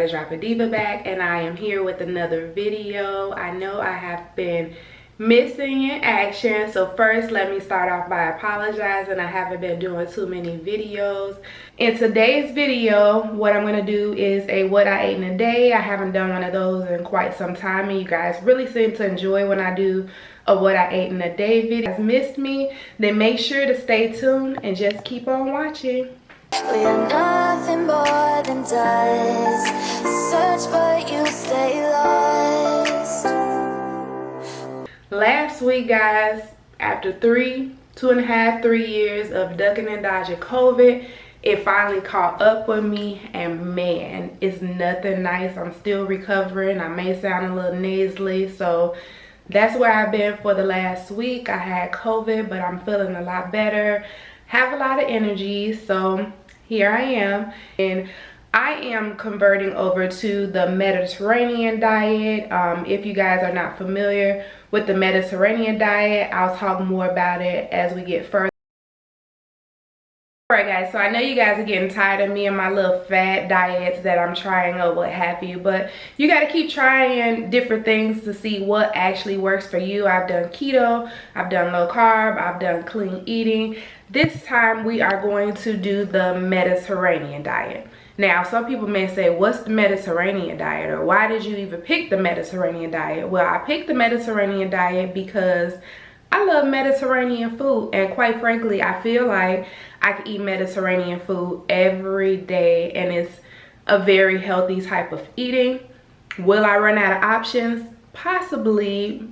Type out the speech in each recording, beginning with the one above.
Gotta Drop a Diva back, and I am here with another video. I know I have been missing in action, so first let me start off by apologizing. I haven't been doing too many videos. In today's video, what I'm gonna do is a what I ate in a day. I haven't done one of those in quite some time, and you guys really seem to enjoy when I do a what I ate in a day video. If you guys missed me, then make sure to stay tuned and just keep on watching. We are nothing more than dust. Search but you stay lost. Last week, guys, after 2.5, 3 years of ducking and dodging COVID, it finally caught up with me, and man, it's nothing nice. I'm still recovering. I may sound a little nasally, so that's where I've been for the last week. I had COVID, but I'm feeling a lot better, have a lot of energy, so here I am. And I am converting over to the Mediterranean diet. If you guys are not familiar with the Mediterranean diet, I'll talk more about it as we get further. Alright guys, so I know you guys are getting tired of me and my little fad diets that I'm trying or what have you, but you got to keep trying different things to see what actually works for you. I've done keto, I've done low carb, I've done clean eating. This time we are going to do the Mediterranean diet. Now, some people may say, what's the Mediterranean diet, or why did you even pick the Mediterranean diet? Well, I picked the Mediterranean diet because I love Mediterranean food, and quite frankly, I feel like I could eat Mediterranean food every day, and it's a very healthy type of eating. Will I run out of options? Possibly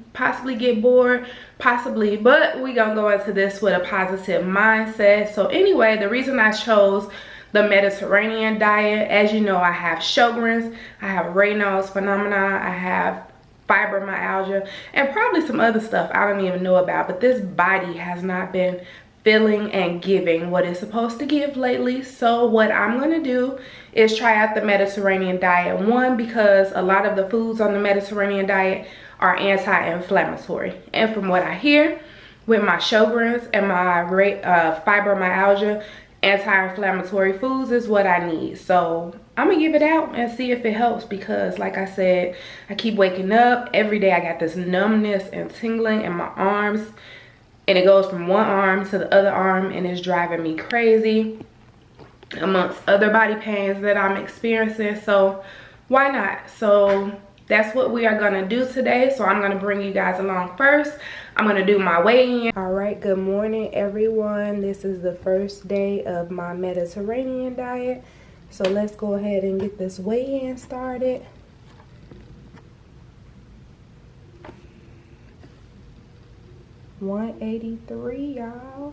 get bored, possibly, but we're gonna go into this with a positive mindset. So anyway, the reason I chose the Mediterranean diet, as you know, I have Sjogren's, I have Raynaud's phenomena, I have fibromyalgia, and probably some other stuff I don't even know about, but this body has not been feeling and giving what it's supposed to give lately. So what I'm gonna do is try out the Mediterranean diet. One, because a lot of the foods on the Mediterranean diet are anti-inflammatory, and from what I hear with my Sjogren's and my fibromyalgia, anti-inflammatory foods is what I need. So I'm gonna give it out and see if it helps, because like I said, I keep waking up every day. I got this numbness and tingling in my arms, and it goes from one arm to the other arm, and it's driving me crazy, amongst other body pains that I'm experiencing. So why not? So that's what we are gonna do today. So I'm gonna bring you guys along first. I'm gonna do my weigh-in. All right, good morning everyone. This is the first day of my Mediterranean diet. So let's go ahead and get this weigh-in started. $183, y'all.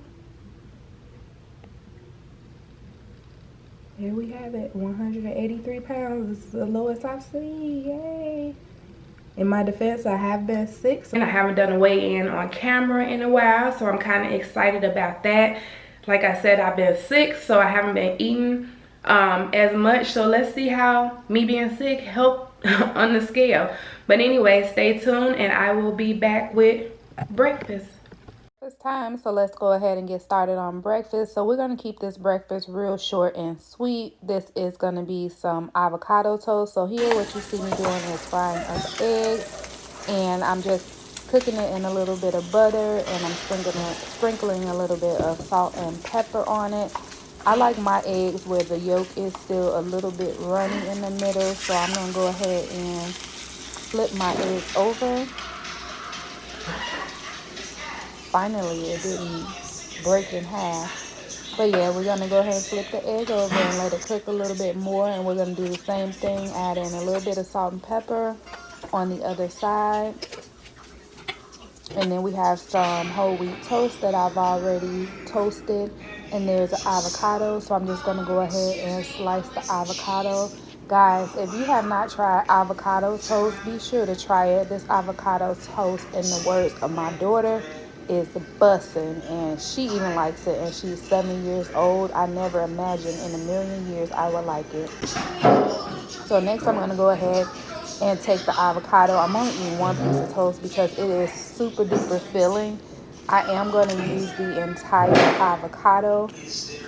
There we have it. 183 pounds. It's the lowest I've seen. Yay. In my defense, I have been sick, and I haven't done a weigh-in on camera in a while, so I'm kind of excited about that. Like I said, I've been sick, so I haven't been eating as much. So let's see how me being sick help on the scale. But anyway, stay tuned, and I will be back with breakfast. It's time, so let's go ahead and get started on breakfast. So we're going to keep this breakfast real short and sweet. This is going to be some avocado toast. So here what you see me doing is frying up eggs, and I'm just cooking it in a little bit of butter, and I'm sprinkling a little bit of salt and pepper on it. I like my eggs where the yolk is still a little bit runny in the middle, so I'm going to go ahead and flip my eggs over. Finally, it didn't break in half. But yeah, we're going to go ahead and flip the egg over and let it cook a little bit more. And we're going to do the same thing, add in a little bit of salt and pepper on the other side. And then we have some whole wheat toast that I've already toasted. And there's an avocado. So I'm just going to go ahead and slice the avocado. Guys, if you have not tried avocado toast, be sure to try it. This avocado toast, in the words of my daughter, is bussin', and she even likes it, and she's 7 years old. I never imagined in a million years I would like it. So next I'm going to go ahead and take the avocado. I'm only eating one piece of toast because it is super duper filling. I am going to use the entire avocado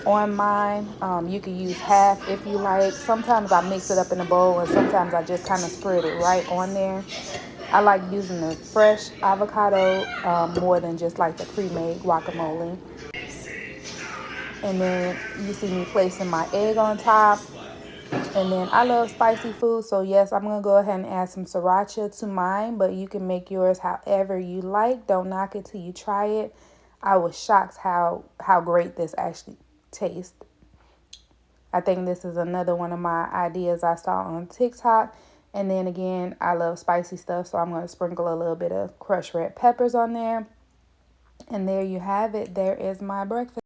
on mine. You can use half if you like. Sometimes I mix it up in a bowl, and sometimes I just kind of spread it right on there. I like using the fresh avocado more than just like the pre-made guacamole. And then you see me placing my egg on top. And then I love spicy food, so yes, I'm going to go ahead and add some sriracha to mine, but you can make yours however you like. Don't knock it till you try it. I was shocked how great this actually tastes. I think this is another one of my ideas I saw on TikTok. And then again, I love spicy stuff, so I'm going to sprinkle a little bit of crushed red peppers on there. And there you have it. There is my breakfast.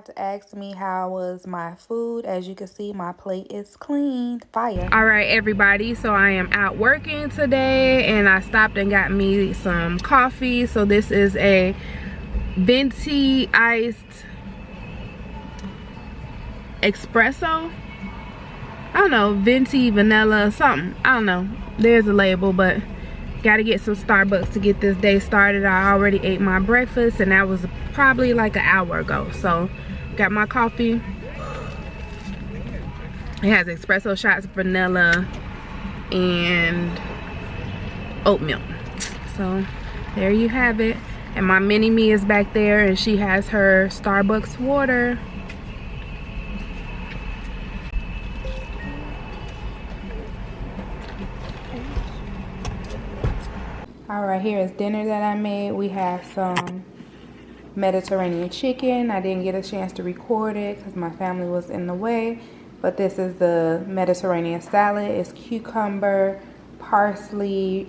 To ask me how was my food. As you can see, my plate is clean. Fire. All right, everybody, so I am out working today and I stopped and got me some coffee. So this is a venti iced espresso. I don't know, venti vanilla something, I don't know, there's a label, but gotta get some Starbucks to get this day started. I already ate my breakfast and that was probably like an hour ago. So got my coffee. It has espresso shots, vanilla, and oat milk. So there you have it. And my mini me is back there and she has her Starbucks water. All right, here is dinner that I made. We have some Mediterranean chicken. I didn't get a chance to record it because my family was in the way, but this is the Mediterranean salad. It's cucumber, parsley,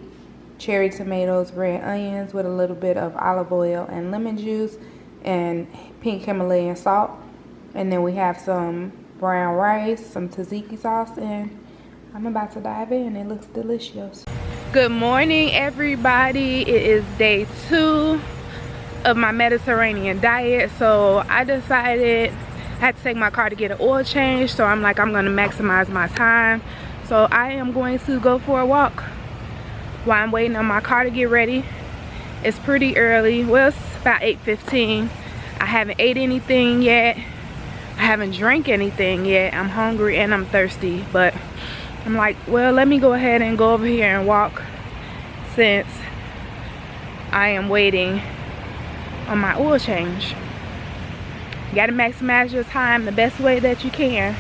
cherry tomatoes, red onions with a little bit of olive oil and lemon juice and pink Himalayan salt. And then we have some brown rice, some tzatziki sauce, and I'm about to dive in. It looks delicious. Good morning, everybody. It is day 2 of my Mediterranean diet. So I decided I had to take my car to get an oil change, so I'm like, I'm going to maximize my time. So I am going to go for a walk while I'm waiting on my car to get ready. It's pretty early. Well, it's about 8:15. I haven't ate anything yet. I haven't drank anything yet. I'm hungry and I'm thirsty, but I'm like, well, let me go ahead and go over here and walk since I am waiting on my oil change. You gotta maximize your time the best way that you can.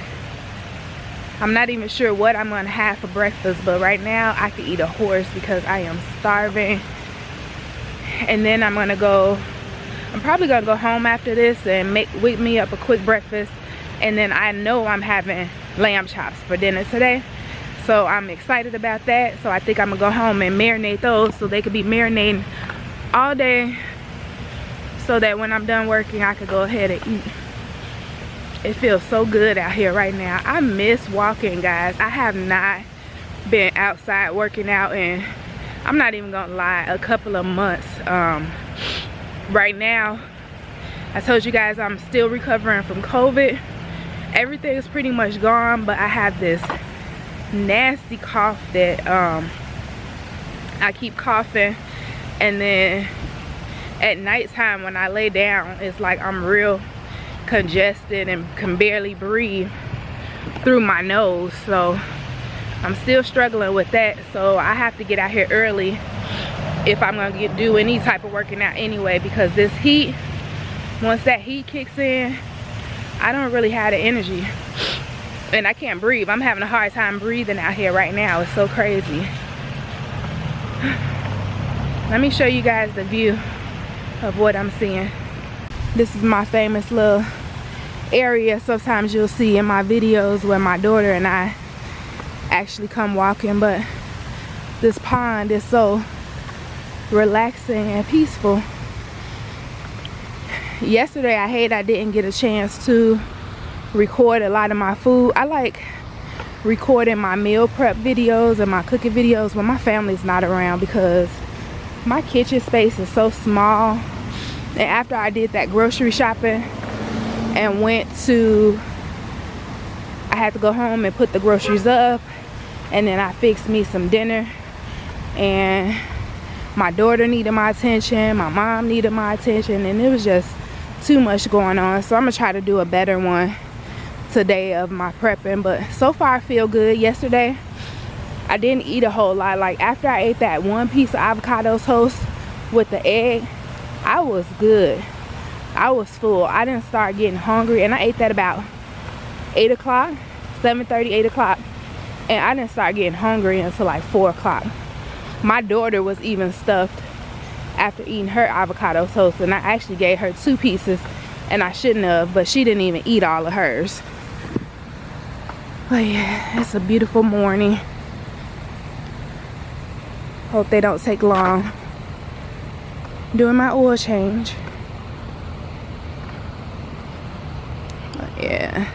I'm not even sure what I'm gonna have for breakfast, but right now I could eat a horse because I am starving. And then I'm probably gonna go home after this and whip me up a quick breakfast. And then I know I'm having lamb chops for dinner today, so I'm excited about that. So I think I'm gonna go home and marinate those so they could be marinating all day, so that when I'm done working I could go ahead and eat. It feels so good out here right now. I miss walking, guys. I have not been outside working out in, I'm not even gonna lie, a couple of months. Right now, I told you guys I'm still recovering from COVID. Everything is pretty much gone, but I have this nasty cough that I keep coughing, and then at nighttime when I lay down, it's like I'm real congested and can barely breathe through my nose. So I'm still struggling with that, so I have to get out here early if I'm gonna do any type of working out anyway, because this heat, once that heat kicks in, I don't really have the energy and I can't breathe. I'm having a hard time breathing out here right now. It's so crazy. Let me show you guys the view of what I'm seeing. This is my famous little area sometimes you'll see in my videos where my daughter and I actually come walking, but this pond is so relaxing and peaceful. Yesterday I didn't get a chance to record a lot of my food. I like recording my meal prep videos and my cooking videos when my family's not around, because my kitchen space is so small. And after I did that grocery shopping and I had to go home and put the groceries up, and then I fixed me some dinner, and my daughter needed my attention, my mom needed my attention, and it was just too much going on. So I'm gonna try to do a better one today of my prepping, but so far I feel good. Yesterday I didn't eat a whole lot. Like after I ate that one piece of avocado toast with the egg, I was good. I was full. I didn't start getting hungry, and I ate that about 8 o'clock, 7:30, 8 o'clock, and I didn't start getting hungry until like 4 o'clock. My daughter was even stuffed after eating her avocado toast, and I actually gave her 2 pieces, and I shouldn't have, but she didn't even eat all of hers. But yeah, it's a beautiful morning. Hope they don't take long. Doing my oil change. But yeah,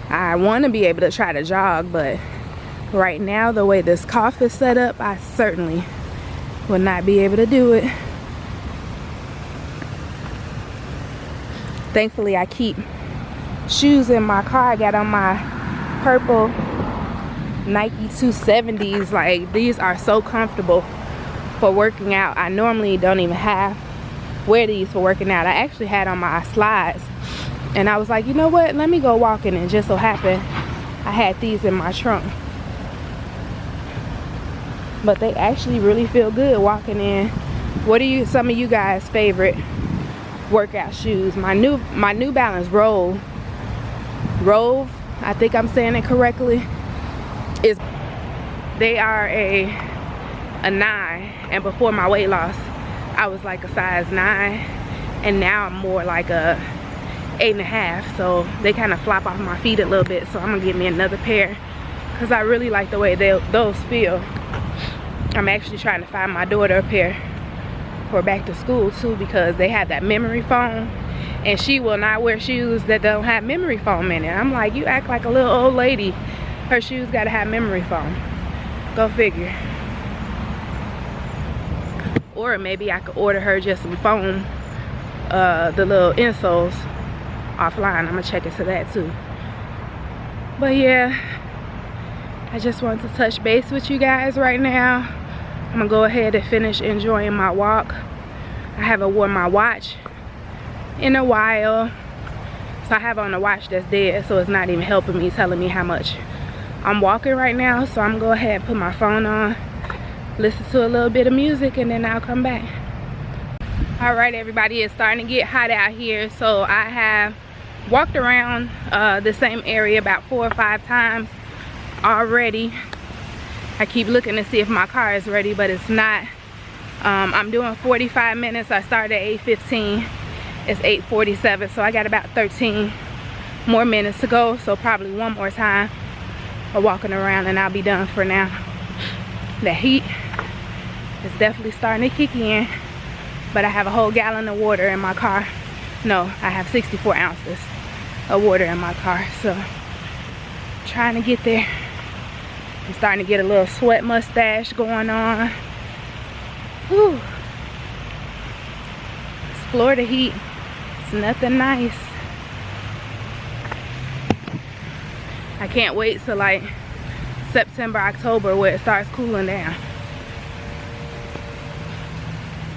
I want to be able to try to jog, but right now the way this cough is set up, I certainly would not be able to do it. Thankfully I keep shoes in my car. I got on my purple Nike 270s. Like, these are so comfortable for working out. I normally don't even wear these for working out. I actually had on my slides, and I was like, you know what, let me go walking, and just so happened I had these in my trunk. But they actually really feel good walking in. What are some of you guys' favorite workout shoes? My New Balance Rove, I think I'm saying it correctly, they are a 9, and before my weight loss I was like a size 9, and now I'm more like a 8.5, so they kind of flop off my feet a little bit. So I'm gonna get me another pair because I really like the way those feel. I'm actually trying to find my daughter a pair for back to school too, because they have that memory foam, and she will not wear shoes that don't have memory foam in it. I'm like, you act like a little old lady. Her shoes gotta have memory foam. Go figure. Or maybe I could order her just some foam, the little insoles offline. I'm gonna check into that too. But yeah, I just wanted to touch base with you guys right now. I'm gonna go ahead and finish enjoying my walk. I haven't worn my watch in a while, so I have on a watch that's dead, so it's not even helping me, telling me how much I'm walking right now. So I'm gonna go ahead and put my phone on, listen to a little bit of music, and then I'll come back. All right, everybody, it's starting to get hot out here, so I have walked around the same area about 4 or 5 times already. I keep looking to see if my car is ready, but it's not. I'm doing 45 minutes. I started at 8:15. It's 8:47, so I got about 13 more minutes to go, so probably one more time of walking around and I'll be done for now. The heat is definitely starting to kick in, but I have a whole gallon of water in my car. No, I have 64 ounces of water in my car, so trying to get there. I'm starting to get a little sweat mustache going on. Whew. It's Florida heat. It's nothing nice. I can't wait till like September, October, where it starts cooling down.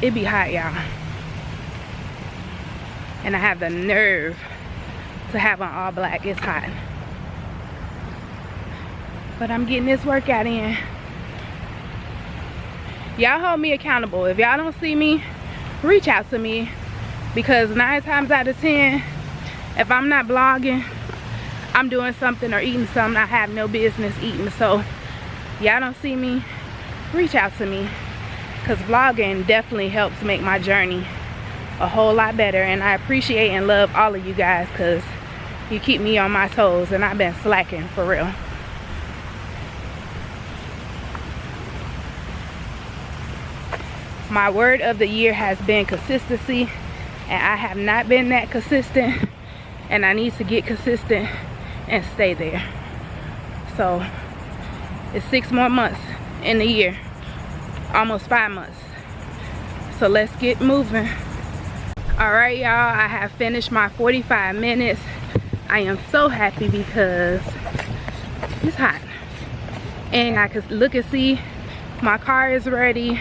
It be hot, y'all. And I have the nerve to have on all black. It's hot. But I'm getting this workout in. Y'all hold me accountable. If y'all don't see me, reach out to me, because 9 times out of 10, if I'm not blogging, I'm doing something or eating something I have no business eating. So y'all don't see me, reach out to me, because vlogging definitely helps make my journey a whole lot better. And I appreciate and love all of you guys, because you keep me on my toes, and I've been slacking for real. My word of the year has been consistency, and I have not been that consistent, and I need to get consistent and stay there. So it's 6 more months in the year, almost 5 months, so let's get moving. All right, y'all, I have finished my 45 minutes. I am so happy because it's hot. And I could look and see my car is ready.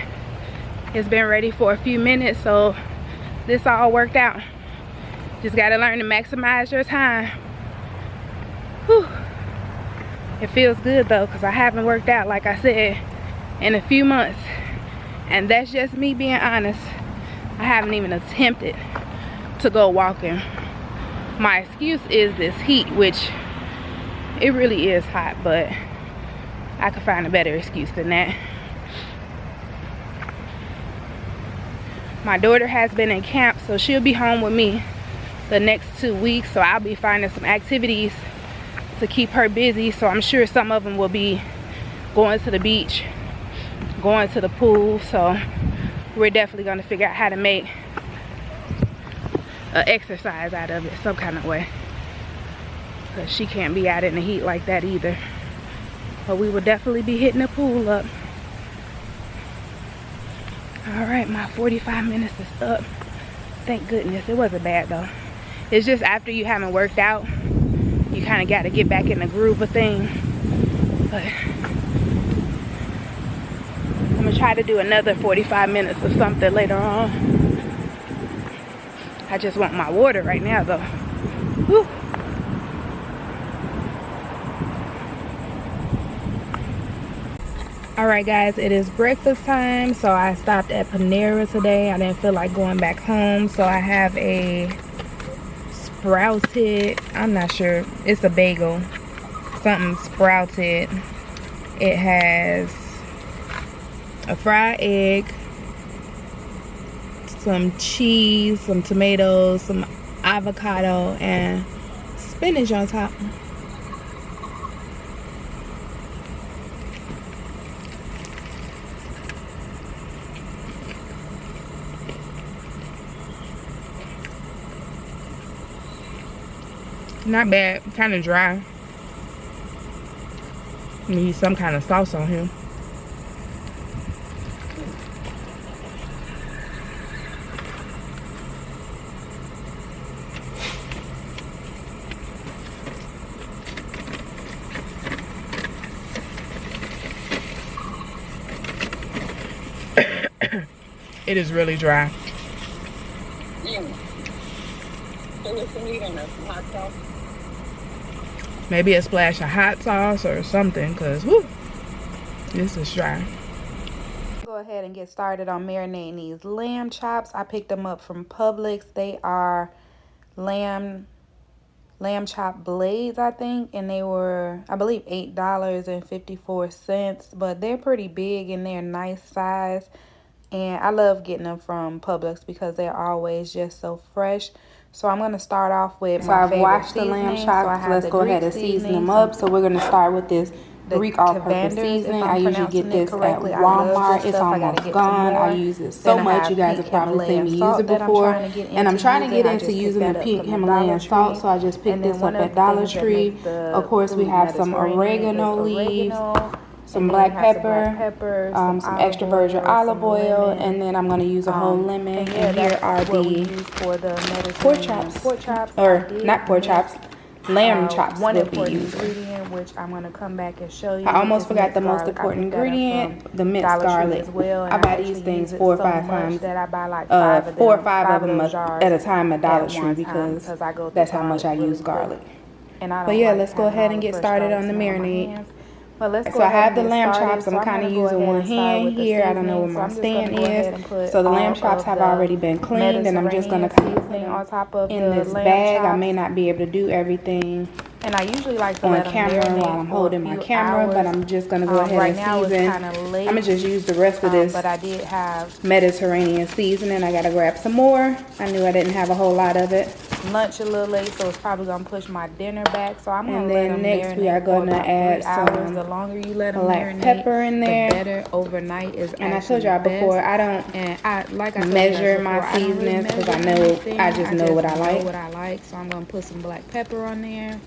It's been ready for a few minutes, so this all worked out. Just gotta learn to maximize your time. Whew. It feels good though, because I haven't worked out, like I said, in a few months. And that's just me being honest. I haven't even attempted to go walking. My excuse is this heat, which it really is hot, but I could find a better excuse than that. My daughter has been in camp, so she'll be home with me the next 2 weeks, so I'll be finding some activities to keep her busy. So I'm sure some of them will be going to the beach, going to the pool. So we're definitely going to figure out how to make an exercise out of it some kind of way, because she can't be out in the heat like that either. But we will definitely be hitting the pool up. All right, my 45 minutes is up. Thank goodness. It wasn't bad though. It's just after you haven't worked out, you kind of got to get back in the groove of things. But I'm gonna try to do another 45 minutes or something later on. I just want my water right now though. Whew. Alright guys, it is breakfast time. So I stopped at Panera today. I didn't feel like going back home, so I have a sprouted, I'm not sure, it's a bagel, something sprouted. It has a fried egg, some cheese, some tomatoes, some avocado, and spinach on top. Not bad, kind of dry. Need some kind of sauce on here. It is really dry. So what's the meat on that? Some hot sauce? Maybe a splash of hot sauce or something, because whoo, this is dry. Go ahead and get started on marinating these lamb chops. I picked them up from Publix. They are lamb chop blades, I think, and they were, I believe, $8.54, but they're pretty big and they're nice size. And I love getting them from Publix because they're always just so fresh. So I'm going to start off with my favorite washed the lamb chops. Let's go ahead and season them up. So we're going to start with this Greek all-purpose seasoning. I usually get this at Walmart. It's almost gone. I use it so much. You guys have probably seen me use it before. And I'm trying to get into using the pink Himalayan salt. So I just picked this up at Dollar Tree. Of course, we have some oregano leaves, some black pepper, some extra virgin olive oil, and then I'm going to use a whole lemon. And here are the pork chops, or not pork chops, lamb chops will be used. Which I'm going to come back and show you. I almost forgot the most important ingredient, the minced garlic. I buy these things 4 or 5 times, 4 or 5 of them at a time at Dollar Tree, because that's how much I use garlic. But yeah, let's go ahead and get started on the marinade. So I have the lamb chops. I'm kind of using one hand here. I don't know where my stand is. So the lamb chops have already been cleaned, and I'm just going to kind of clean on top of in this bag. I may not be able to do everything and I usually like to on camera while I'm holding my camera, but I'm just going to go ahead and season. I'm going to just use the rest of this Mediterranean seasoning. I got to grab some more. I knew I didn't have a whole lot of it. Lunch a little late, so it's probably gonna push my dinner back. So I'm gonna let them next we are gonna add some the longer you let them black pepper in there, the better. Overnight is and I told y'all before, I don't like I measure my seasonings because I know I just know what I like. So I'm gonna put some black pepper on there.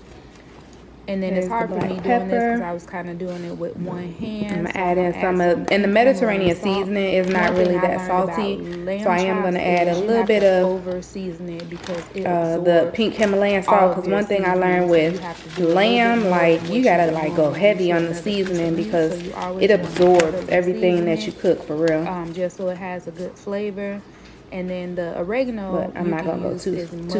And then it's hard for me doing this because I was kind of doing it with one hand. I'm gonna add in some of, and the Mediterranean seasoning is not really that salty, so I am gonna add a little bit of over season it because the pink Himalayan salt. Because one thing I learned with lamb, like you gotta like go heavy on the seasoning because it absorbs everything that you cook for real. Just so it has a good flavor. And then the oregano, but I'm not gonna go too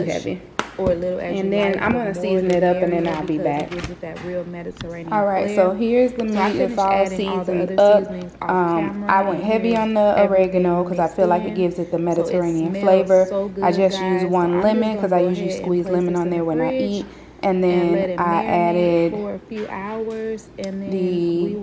heavy. Or a little extra. And then I'm gonna season it up, and then I'll be back. That real Mediterranean all right, so here's the meat. It's all seasoned up. I went heavy on the oregano because I feel like it gives it the Mediterranean flavor. I just used one lemon because I usually squeeze lemon on there when I eat. And then I added for a few hours, and then the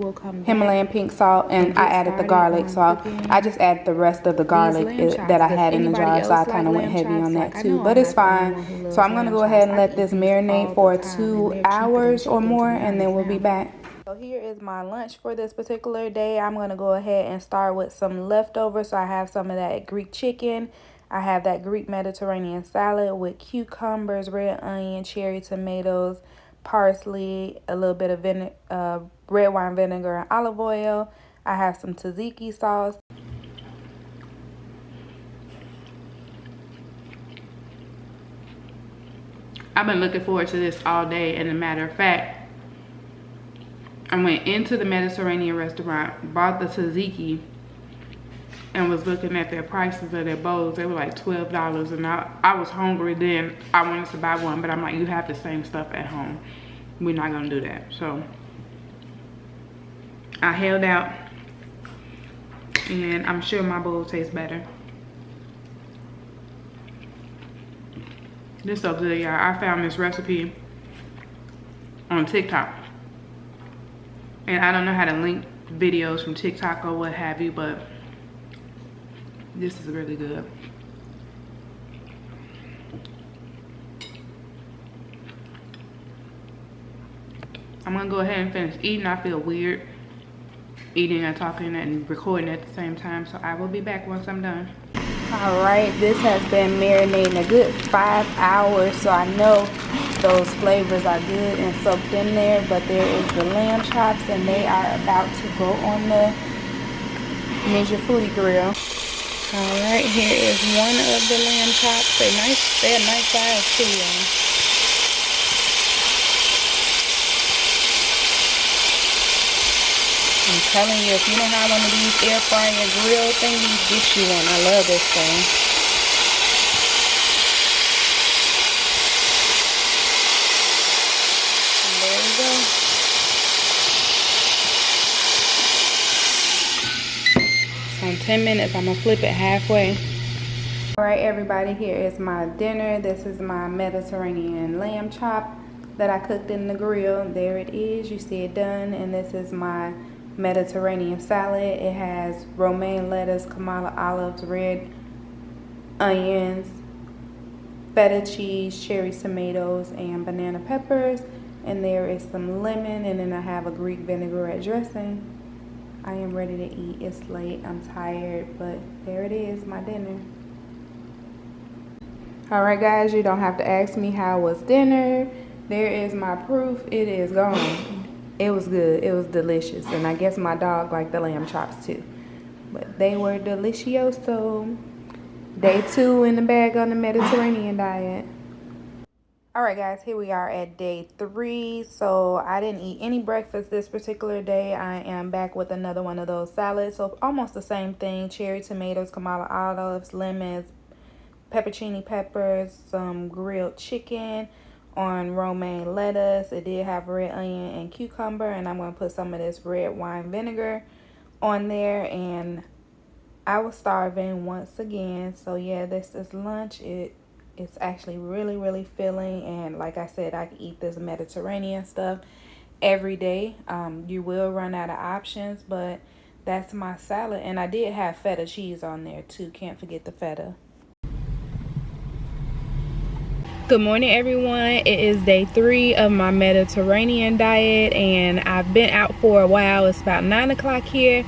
Himalayan pink salt, and I added the garlic. So I just added the rest of the garlic that I had in the jar. So I kind of went heavy on that too, but it's fine. So I'm going to go ahead and let this marinate for 2 hours or more, and then we'll be back. So here is my lunch for this particular day. I'm going to go ahead and start with some leftovers. So I have some of that Greek chicken. I have that Greek Mediterranean salad with cucumbers, red onion, cherry tomatoes, parsley, a little bit of red wine vinegar and olive oil. I have some tzatziki sauce. I've been looking forward to this all day, and as a matter of fact, I went into the Mediterranean restaurant, bought the tzatziki, and was looking at their prices of their bowls. They were like $12, and I was hungry then. I wanted to buy one, but I'm like, you have the same stuff at home. We're not gonna do that. So I held out, and I'm sure my bowl tastes better. This is so good, y'all. I found this recipe on TikTok, and I don't know how to link videos from TikTok or what have you, but this is really good. I'm gonna go ahead and finish eating. I feel weird eating and talking and recording at the same time, so I will be back once I'm done. All right, this has been marinating a good 5 hours, so I know those flavors are good and soaked in there. But there is the lamb chops, and they are about to go on the Ninja Foodie grill. All right, here is one of the lamb chops. They're a nice size too, y'all. I'm telling you, if you don't have one of these air fryer grill thingies, get you one. I love this thing. And there we go. In 10 minutes, I'm gonna flip it halfway. All right, everybody, here is my dinner. This is my Mediterranean lamb chop that I cooked in the grill. There it is, you see it done. And this is my Mediterranean salad. It has romaine lettuce, Kamala olives, red onions, feta cheese, cherry tomatoes, and banana peppers. And there is some lemon, and then I have a Greek vinaigrette dressing. I am ready to eat. It's late, I'm tired, but there it is, my dinner. All right, guys, you don't have to ask me how was dinner. There is my proof. It is gone. It was good. It was delicious, and I guess my dog liked the lamb chops too. But they were delicioso. Day 2 in the bag on the Mediterranean diet. All right, guys, here we are at day 3. So I didn't eat any breakfast this particular day. I am back with another one of those salads. So almost the same thing: cherry tomatoes, Kamala olives, lemons, pepperoni peppers, some grilled chicken on romaine lettuce. It did have red onion and cucumber, and I'm going to put some of this red wine vinegar on there. And I was starving once again. So yeah, this is lunch. It's actually really filling, and like I said, I can eat this Mediterranean stuff every day. You will run out of options, but that's my salad. And I did have feta cheese on there too. Can't forget the feta. Good morning, everyone. It is day 3 of my Mediterranean diet, and I've been out for a while. It's about 9 o'clock here.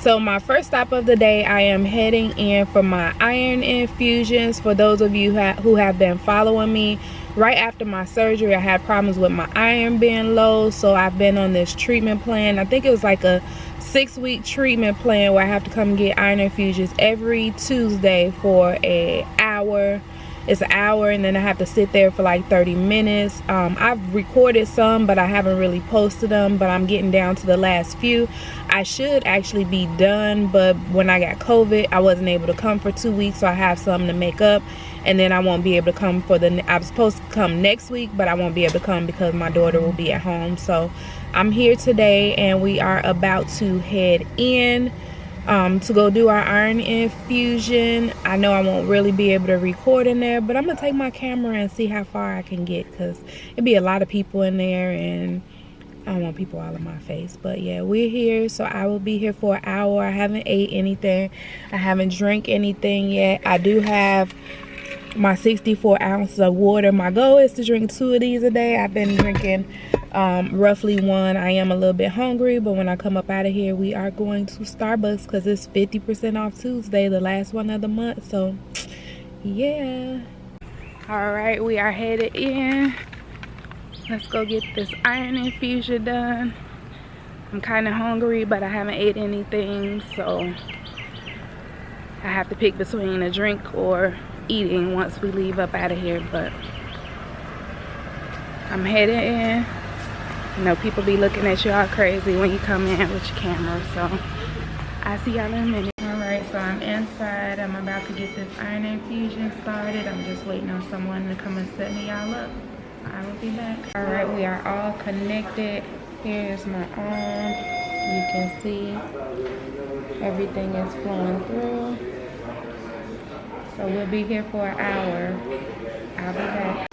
So my first stop of the day, I am heading in for my iron infusions. For those of you who have been following me, right after my surgery, I had problems with my iron being low. So I've been on this treatment plan. I think it was like a 6-week treatment plan where I have to come get iron infusions every Tuesday for an hour. It's an hour, and then I have to sit there for like 30 minutes. I've recorded some, but I haven't really posted them, but I'm getting down to the last few. I should actually be done, but when I got COVID, I wasn't able to come for 2 weeks, so I have something to make up, and then I won't be able to come for I'm supposed to come next week, but I won't be able to come because my daughter will be at home. So I'm here today, and we are about to head in to go do our iron infusion. I know I won't really be able to record in there, but I'm gonna take my camera and see how far I can get, because it'd be a lot of people in there and I don't want people all in my face. But yeah, we're here, so I will be here for an hour. I haven't ate anything, I haven't drank anything yet. I do have my 64 ounces of water. My goal is to drink 2 of these a day. I've been drinking roughly 1. I am a little bit hungry, but when I come up out of here, we are going to Starbucks because it's 50% off Tuesday, the last one of the month. So yeah. All right, we are headed in. Let's go get this iron infusion done. I'm kind of hungry, but I haven't ate anything, so I have to pick between a drink or eating once we leave up out of here. But I'm headed in. You know, people be looking at you all crazy when you come in with your camera, so I'll see y'all in a minute. All right, so I'm inside. I'm about to get this iron infusion started. I'm just waiting on someone to come and set me all up. I will be back. All right, we are all connected. Here's my arm. You can see everything is flowing through. So we'll be here for an hour. I'll be back.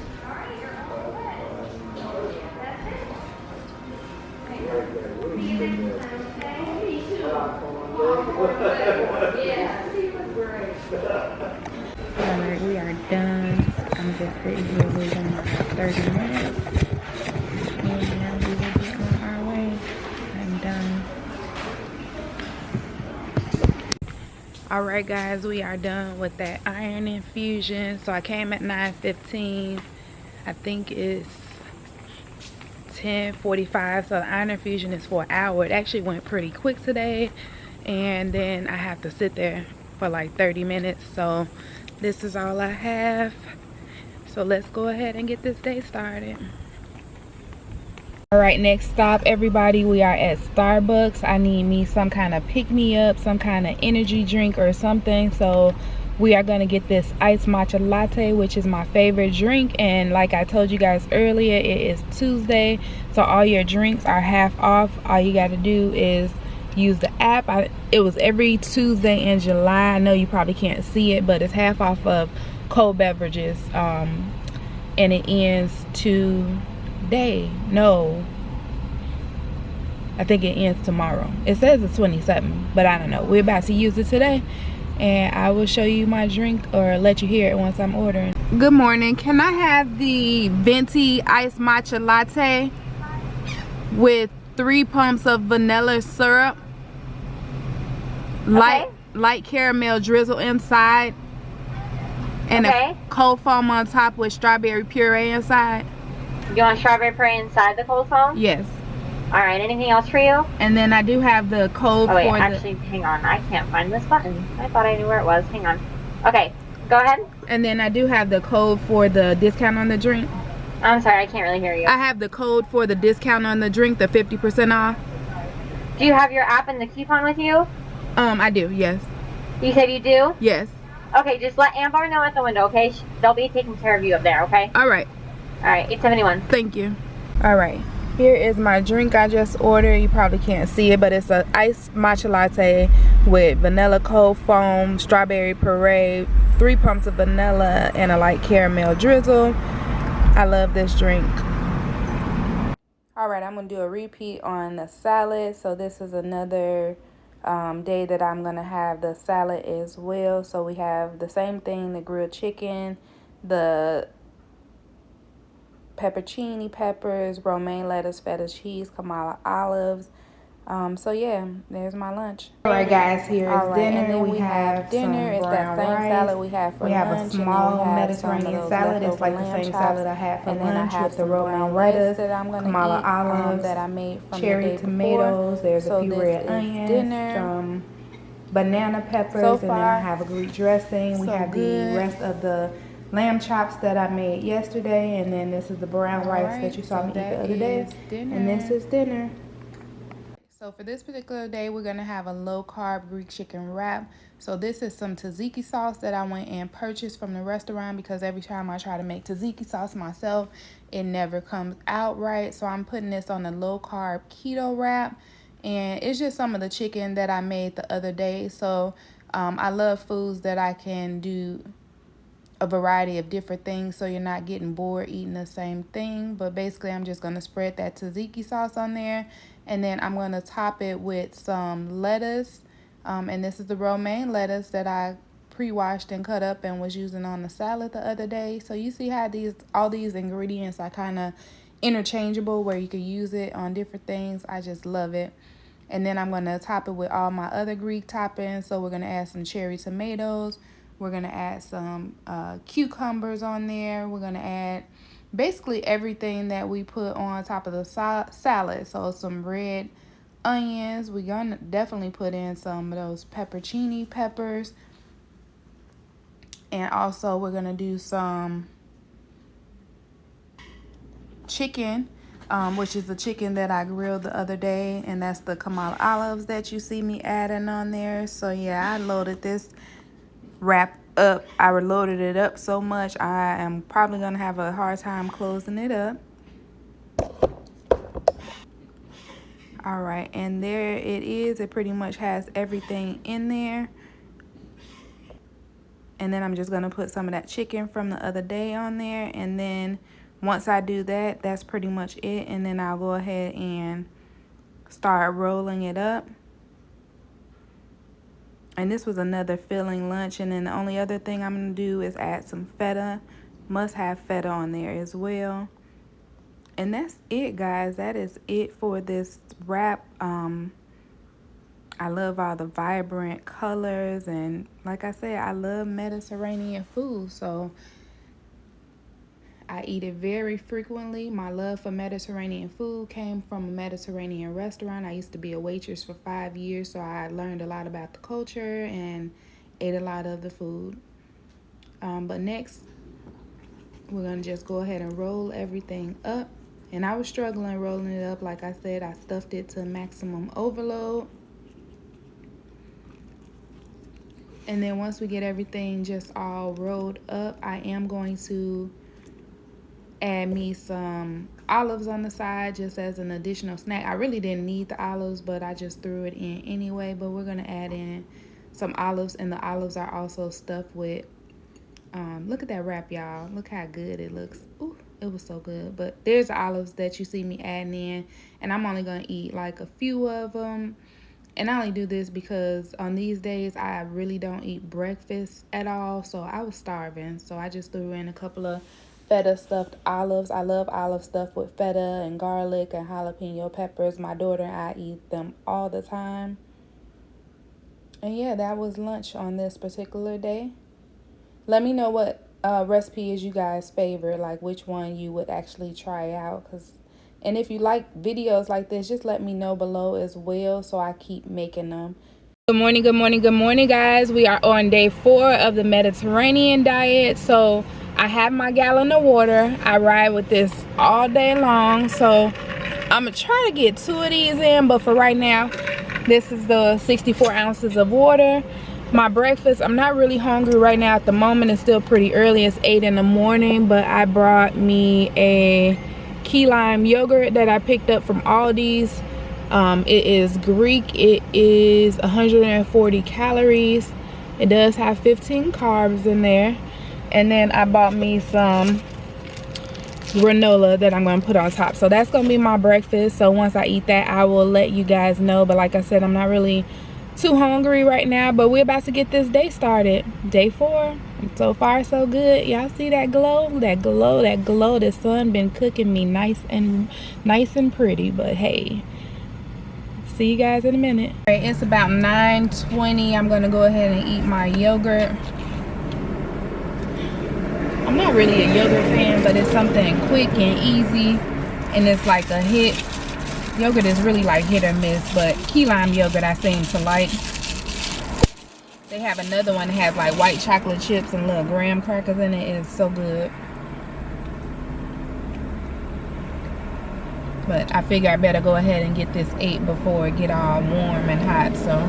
Alright, we are done. I'm just sitting here waiting about 30 minutes. And we will be on our way. I'm done. Alright guys, we are done with that iron infusion. So I came at 9:15. I think it's 10:45. So the iron infusion is for an hour. It actually went pretty quick today. And then I have to sit there for like 30 minutes. So this is all I have. So let's go ahead and get this day started. All right, next stop, everybody, we are at Starbucks. I need me some kind of pick-me-up, some kind of energy drink or something. So we are going to get this iced matcha latte, which is my favorite drink. And like I told you guys earlier, it is Tuesday, so all your drinks are half off. All you got to do is use the app. It was every Tuesday in July. I know you probably can't see it, but it's half off of cold beverages. And it ends today. No, I think it ends tomorrow. It says the 27th, but I don't know. We're about to use it today, and I will show you my drink or let you hear it once I'm ordering. Good morning. Can I have the venti iced matcha latte with 3 pumps of vanilla syrup? Okay. Light caramel drizzle inside, and a cold foam on top with strawberry puree inside. You want strawberry puree inside the cold foam? Yes. All right. Anything else for you? And then I do have the code wait, for actually, hang on. I can't find this button. I thought I knew where it was. Hang on. Okay, go ahead. And then I do have the code for the discount on the drink. I'm sorry, I can't really hear you. I have the code for the discount on the drink, the 50% off. Do you have your app and the coupon with you? I do, yes. You said you do? Yes. Okay, just let Amber know at the window, okay? They'll be taking care of you up there, okay? All right. All right, 871. Thank you. All right. Here is my drink I just ordered. You probably can't see it, but it's an iced matcha latte with vanilla cold foam, strawberry puree, 3 pumps of vanilla, and a light caramel drizzle. I love this drink. All right, I'm going to do a repeat on the salad. So this is another day that I'm going to have the salad as well. So we have the same thing, the grilled chicken, the peppercini peppers, romaine lettuce, feta cheese, Kamala olives, So yeah, there's my lunch. All right, guys, here is dinner. And then we have dinner. some It's that brown same rice. salad we had for we have lunch, a and then we small have some of Mediterranean those salad. It's leftover like the lamb same chops, salad I had for and then I lunch have with the some romaine brown rice lettuce, that I'm gonna Kamala eat olives, that I made from the cherry day before. tomatoes. There's a So few this red is onions, dinner. some banana So peppers, and then I far, have a Greek dressing. We so have the good. rest of the lamb chops that I made yesterday, and then this is the brown rice Alright, that you saw so me eat the that other day. is dinner. And this is dinner. So for this particular day, we're gonna have a low carb Greek chicken wrap. So this is some tzatziki sauce that I went and purchased from the restaurant, because every time I try to make tzatziki sauce myself, it never comes out right. So I'm putting this on a low carb keto wrap, and it's just some of the chicken that I made the other day. So I love foods that I can do a variety of different things, so you're not getting bored eating the same thing. But basically, I'm just going to spread that tzatziki sauce on there, and then I'm going to top it with some lettuce, and this is the romaine lettuce that I pre-washed and cut up and was using on the salad the other day. So you see how all these ingredients are kind of interchangeable, where you can use it on different things. I just love it. And then I'm going to top it with all my other Greek toppings. So we're going to add some cherry tomatoes. We're going to add some cucumbers on there. We're going to add basically everything that we put on top of the salad. So some red onions. We're going to definitely put in some of those pepperoni peppers. And also we're going to do some chicken, which is the chicken that I grilled the other day, and that's the Kamala olives that you see me adding on there. So yeah, I loaded this wrap up. I loaded it up so much I am probably gonna have a hard time closing it up. All right, and there it is. It pretty much has everything in there. And then I'm just gonna put some of that chicken from the other day on there, and then once I do that, that's pretty much it. And then I'll go ahead and start rolling it up. And this was another filling lunch. And then the only other thing I'm going to do is add some feta. Must have feta on there as well. And that's it, guys. That is it for this wrap. I love all the vibrant colors. And like I said, I love Mediterranean food. So I eat it very frequently. My love for Mediterranean food came from a Mediterranean restaurant. I used to be a waitress for 5 years, so I learned a lot about the culture and ate a lot of the food. But next, we're going to just go ahead and roll everything up. And I was struggling rolling it up. Like I said, I stuffed it to maximum overload. And then once we get everything just all rolled up, I am going to add me some olives on the side just as an additional snack. I really didn't need the olives, but I just threw it in anyway. But we're going to add in some olives, and the olives are also stuffed with, look at that wrap, y'all. Look how good it looks. Ooh, it was so good. But there's the olives that you see me adding in, and I'm only going to eat like a few of them. And I only do this because on these days I really don't eat breakfast at all, so I was starving. So I just threw in a couple of feta stuffed olives. I love olive stuffed with feta and garlic and jalapeno peppers. My daughter and I eat them all the time. And yeah, that was lunch on this particular day. Let me know what recipe is you guys' favorite, like which one you would actually try out. And if you like videos like this, just let me know below as well so I keep making them. Good morning, good morning, good morning, guys. We are on day 4 of the Mediterranean diet. So I have my gallon of water. I ride with this all day long. So I'm going to try to get 2 of these in. But for right now, this is the 64 ounces of water. My breakfast, I'm not really hungry right now at the moment. It's still pretty early. It's 8 in the morning. But I brought me a key lime yogurt that I picked up from Aldi's. It is Greek. It is 140 calories. It does have 15 carbs in there. And then I bought me some granola that I'm going to put on top. So that's going to be my breakfast. So once I eat that, I will let you guys know. But like I said, I'm not really too hungry right now. But we're about to get this day started. Day 4. So far, so good. Y'all see that glow? That glow, that glow. The sun been cooking me nice and pretty. But hey, See you guys in a minute. All right, it's about 9:20. I'm gonna go ahead and eat my yogurt. I'm not really a yogurt fan, but it's something quick and easy, and it's like a hit. Yogurt is really like hit or miss, but key lime yogurt I seem to like. They have another one that has like white chocolate chips and little graham crackers in it. It's so good. But I figure I better go ahead and get this ate before it get all warm and hot. So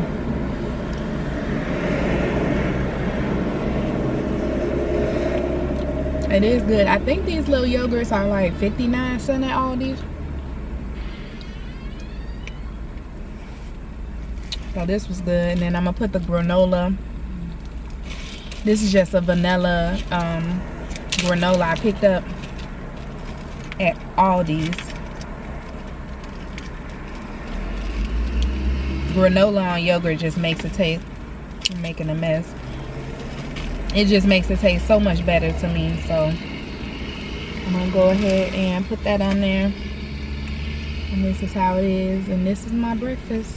it is good. I think these little yogurts are like 59 cents at Aldi's. So this was good. And then I'm gonna put the granola. This is just a vanilla granola I picked up at Aldi's. Granola on yogurt just makes it taste, I'm making a mess. It just makes it taste so much better to me. So I'm gonna go ahead and put that on there. And this is how it is. And this is my breakfast.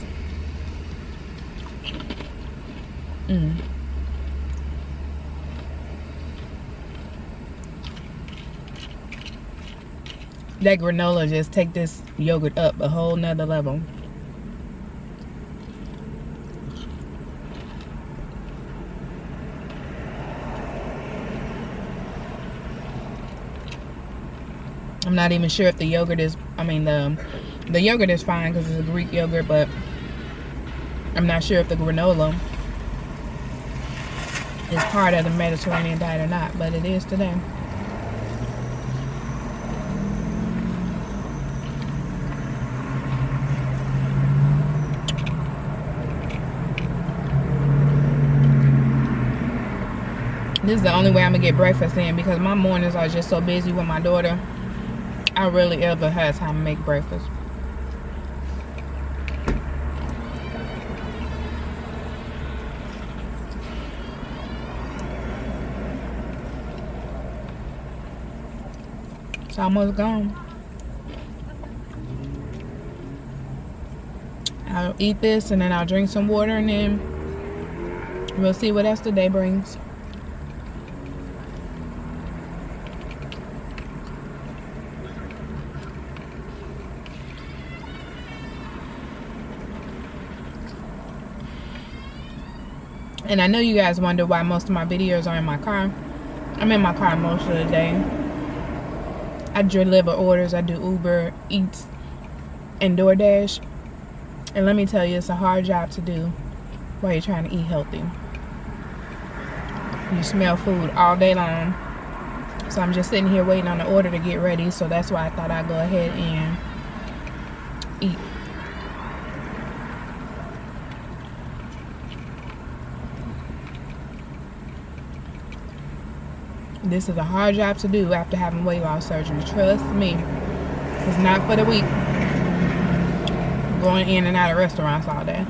That granola just take this yogurt up a whole nother level. I'm not even sure if the yogurt is, the yogurt is fine because it's a Greek yogurt, but I'm not sure if the granola is part of the Mediterranean diet or not, but it is today. This is the only way I'm gonna get breakfast in because my mornings are just so busy with my daughter. I rarely ever have time to make breakfast. It's almost gone. I'll eat this and then I'll drink some water and then we'll see what else the day brings. And I know you guys wonder why most of my videos are in my car. I'm in my car most of the day. I deliver orders. I do Uber Eats and DoorDash. And let me tell you, it's a hard job to do while you're trying to eat healthy. You smell food all day long. So I'm just sitting here waiting on the order to get ready. So that's why I thought I'd go ahead and eat. This is a hard job to do after having weight loss surgery. Trust me. It's not for the weak. Going in and out of restaurants all day.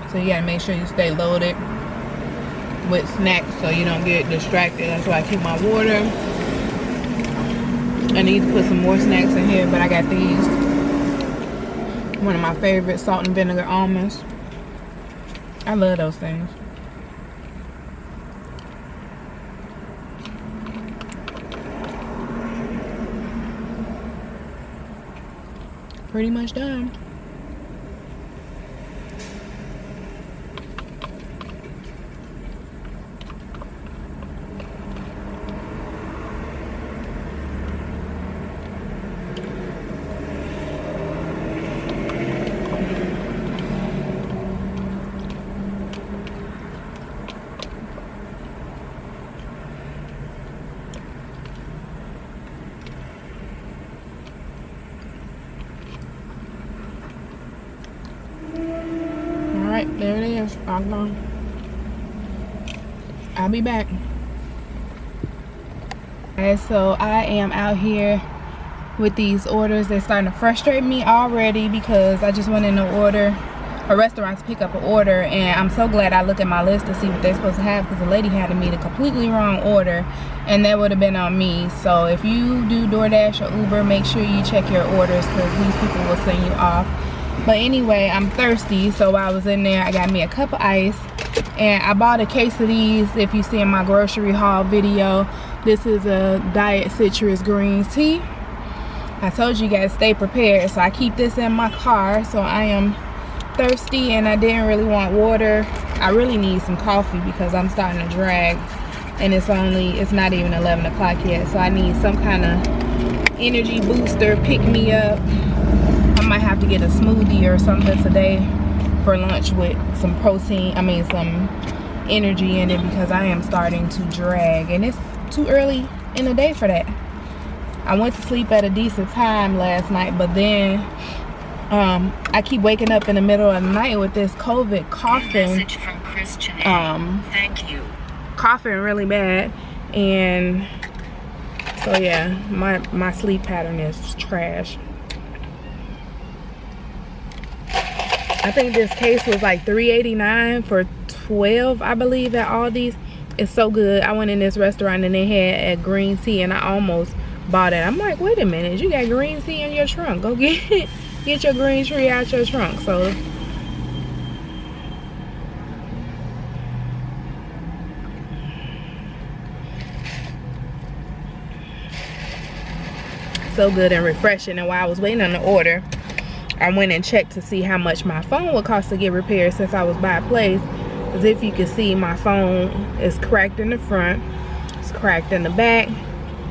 So you gotta make sure you stay loaded with snacks so you don't get distracted. That's why I keep my water. I need to put some more snacks in here, but I got these. One of my favorite salt and vinegar almonds. I love those things. Pretty much done. Alright, there it is. I'll be back. Okay, so I am out here with these orders. They're starting to frustrate me already because I just went in to order a restaurant to pick up an order, and I'm so glad I look at my list to see what they're supposed to have, because the lady handed me the completely wrong order, and that would have been on me. So if you do DoorDash or Uber, make sure you check your orders, because these people will send you off. But anyway, I'm thirsty, so while I was in there, I got me a cup of ice, and I bought a case of these. If you see in my grocery haul video, this is a diet citrus green tea. I told you guys stay prepared, so I keep this in my car. So I am thirsty and I didn't really want water. I really need some coffee because I'm starting to drag, and it's not even 11 o'clock yet, so I need some kind of energy booster, pick me up. I might have to get a smoothie or something today for lunch with some protein, some energy in it, because I am starting to drag, and it's too early in the day for that. I went to sleep at a decent time last night, but then I keep waking up in the middle of the night with this COVID coughing. Message from Christian A. Thank you. Coughing really bad, and so yeah, my sleep pattern is trash. I think this case was like $3.89 for 12, I believe, at Aldi's. It's so good. I went in this restaurant and they had a green tea, and I almost bought it. I'm like, wait a minute, you got green tea in your trunk? Go get your green tea out your trunk. So good and refreshing. And while I was waiting on the order, I went and checked to see how much my phone would cost to get repaired, since I was by a place. Because if you can see, my phone is cracked in the front, it's cracked in the back,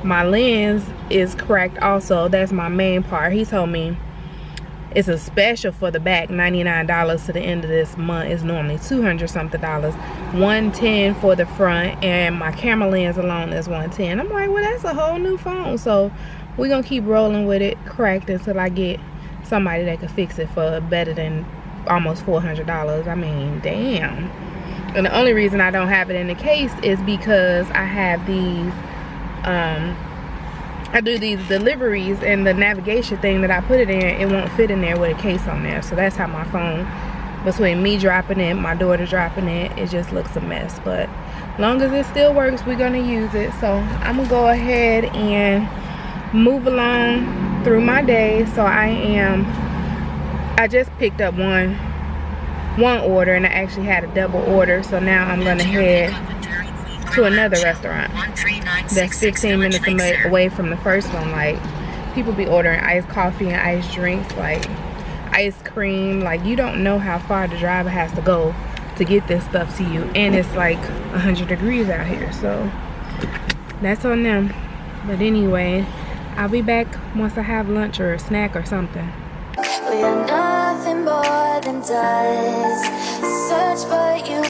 my lens is cracked also. That's my main part. He told me it's a special for the back, $99 to the end of this month. It's normally $200 something, $110 for the front, and my camera lens alone is $110. I'm like, well, that's a whole new phone. So we're gonna keep rolling with it cracked until I get somebody that could fix it for better than almost $400. I mean, damn. And the only reason I don't have it in the case is because I have these I do these deliveries, and the navigation thing that I put it in, it won't fit in there with a case on there. So that's how my phone, between me dropping it, my daughter dropping it, it just looks a mess. But as long as it still works, we're gonna use it. So I'm gonna go ahead and move along through my day. So I just picked up one order, and I actually had a double order. So now I'm gonna head to another restaurant that's 15 minutes away from the first one. Like, people be ordering iced coffee and iced drinks, like ice cream. Like, you don't know how far the driver has to go to get this stuff to you, and it's like 100 degrees out here, so that's on them. But anyway, I'll be back once I have lunch or a snack or something. We are nothing more than dust. Search but you